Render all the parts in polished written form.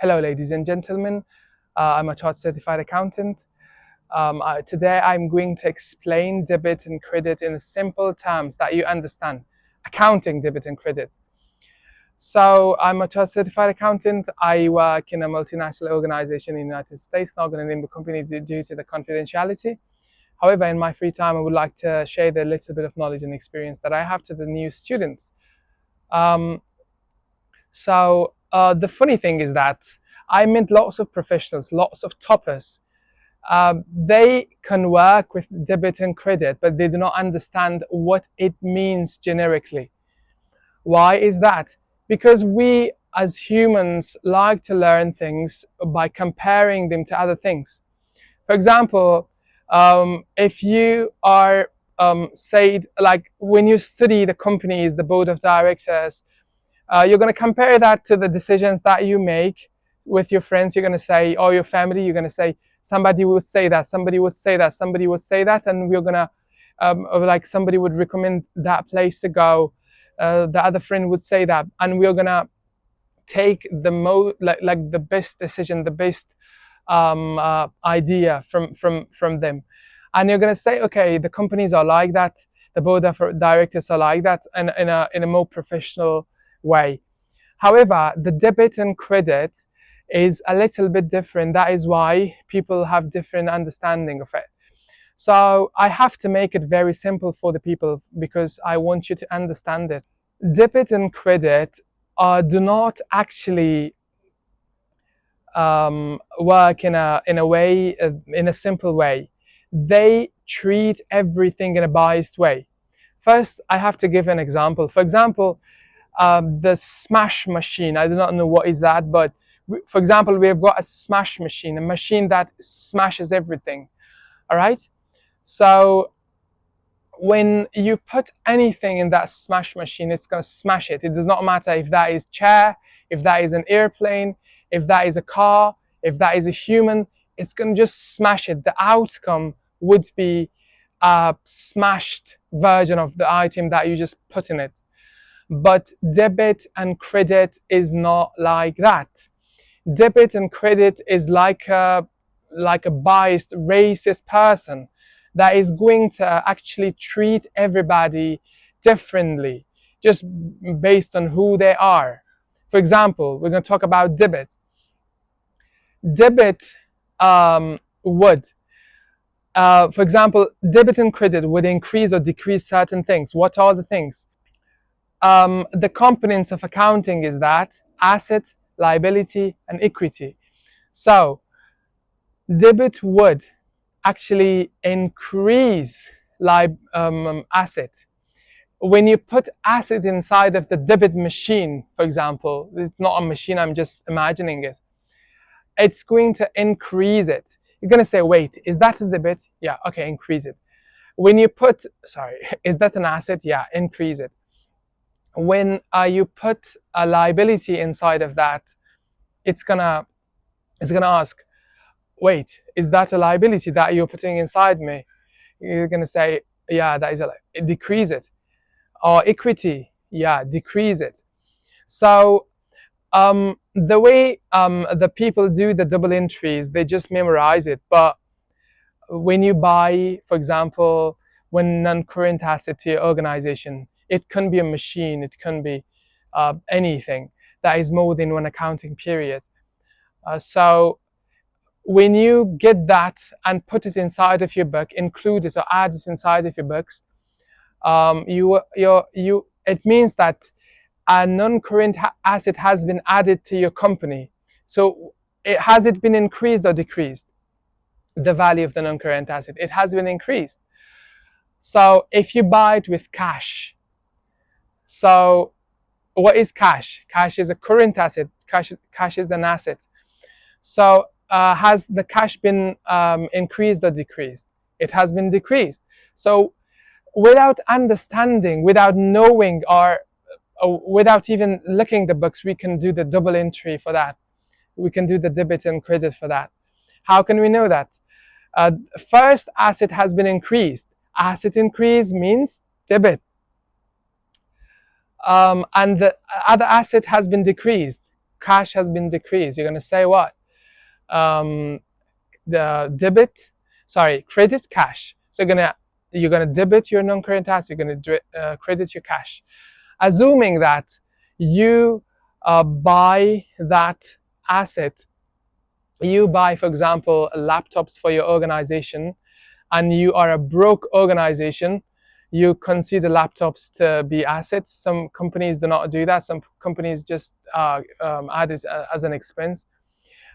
Hello, ladies and gentlemen. I'm a chartered certified accountant. Today, I'm going to explain debit and credit in simple terms that you understand. Accounting, debit, and credit. So, I'm a chartered certified accountant. I work in a multinational organization in the United States. Not going to name the company due to the confidentiality. However, in my free time, I would like to share the little bit of knowledge and experience that I have to the new students. Um, the funny thing is that I met lots of professionals, lots of toppers. They can work with debit and credit, but they do not understand what it means generically. Why is that? Because we as humans like to learn things by comparing them to other things. For example, if you are said, like when you study the companies, the board of directors, you're going to compare that to the decisions that you make with your friends. You're going to say, or your family, you're going to say, somebody would say that, somebody would say that, somebody would say that, and we're going to, like somebody would recommend that place to go. The other friend would say that, and we're going to take the like the best decision, the best idea from them. And you're going to say, okay, the companies are like that, the board of directors are like that, and in a more professional way. However, the debit and credit is a little bit different. That is why people have different understanding of it. So I have to make it very simple for the people because I want you to understand it. Debit and credit do not actually work in a way, in a simple way. They treat everything in a biased way. First, I have to give an example. For example, the smash machine. I do not know what is that, but for example, we have got a smash machine, a machine that smashes everything. All right. So when you put anything in that smash machine, it's going to smash it. It does not matter if that is chair, if that is an airplane, if that is a car, if that is a human. It's going to just smash it. The outcome would be a smashed version of the item that you just put in it. But debit and credit is not like that. Debit and credit is like a biased, racist person that is going to actually treat everybody differently, just based on who they are. For example, we're going to talk about debit. Debit would, for example, debit and credit would increase or decrease certain things. What are the things? The components of accounting is that asset, liability, and equity. So debit would actually increase asset. When you put asset inside of the debit machine, for example, it's not a machine, I'm just imagining it. It's going to increase it. You're going to say, wait, is that a debit? Yeah, okay, increase it. When you put, sorry, is that an asset? Yeah, increase it. When you put a liability inside of that, it's gonna ask, wait, is that a liability that you're putting inside me? You're gonna say, yeah, that is decrease it. Or equity, yeah, decrease it. So the way the people do the double entries, they just memorize it. But when you buy, for example, when non-current asset to your organization, it can be a machine, it can be anything that is more than one accounting period. So when you get that and put it inside of your book, include it or add it inside of your books, it means that a non-current asset has been added to your company. So has it been increased or decreased? The value of the non-current asset, it has been increased. So if you buy it with cash, so what is cash? Cash is a current asset. Cash is an asset. So has the cash been increased or decreased? It has been decreased. So without understanding, without knowing, or without even looking the books, we can do the double entry for that. We can do the debit and credit for that. How can we know that? First asset has been increased. Asset increase means debit. And the other asset has been decreased. cash has been decreased, you're going to say what? Um, the credit cash. So you're gonna debit your non-current asset. You're gonna credit your cash, assuming that you buy that asset. You buy, for example, laptops for your organization, and you are a broke organization. You consider laptops to be assets. Some companies do not do that. Some companies just add it as an expense.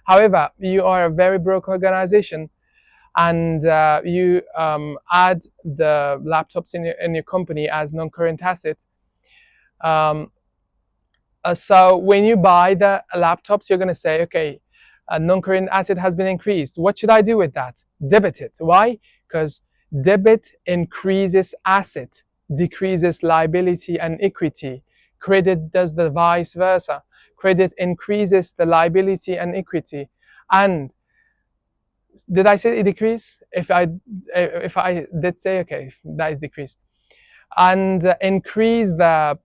However, you are a very broke organization, and you add the laptops in your company as non-current assets. Um, so when you buy the laptops, you're going to say, okay, a non-current asset has been increased. What should I do with that? Debit it. Why? Because debit increases asset, decreases liability and equity. Credit does the vice versa. Credit increases the liability and equity. And did I say it decrease? If I did say, okay, that is decrease. And increase the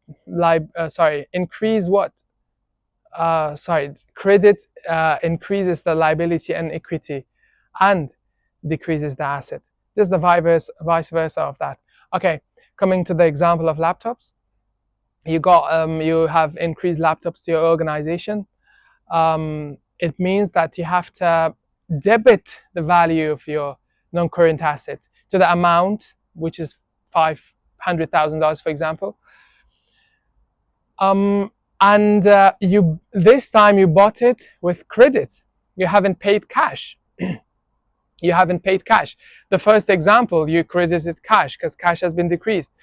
increase what? Credit increases the liability and equity, and decreases the asset. Just the vice versa of that. Okay, coming to the example of laptops, you have increased laptops to your organization. It means that you have to debit the value of your non-current asset to the amount, which is $500,000, for example. And you this time you bought it with credit. You haven't paid cash. You haven't paid cash. The first example, you credited cash because cash has been decreased.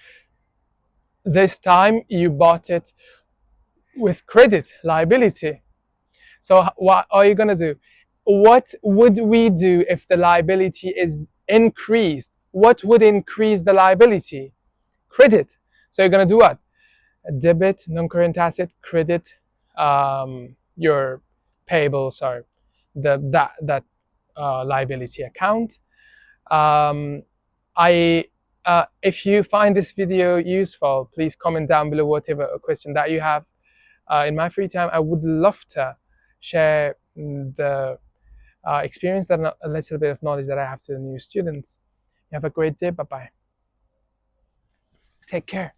This time you bought it with credit, liability. So what are you going to do? What would we do if the liability is increased? What would increase the liability? Credit. So you're going to do what? Debit, non-current asset, credit, your payable, sorry, that liability account. If you find this video useful, please comment down below whatever question that you have. In my free time, I would love to share the experience, that a little bit of knowledge that I have to the new students. You have a great day. Bye bye. Take care.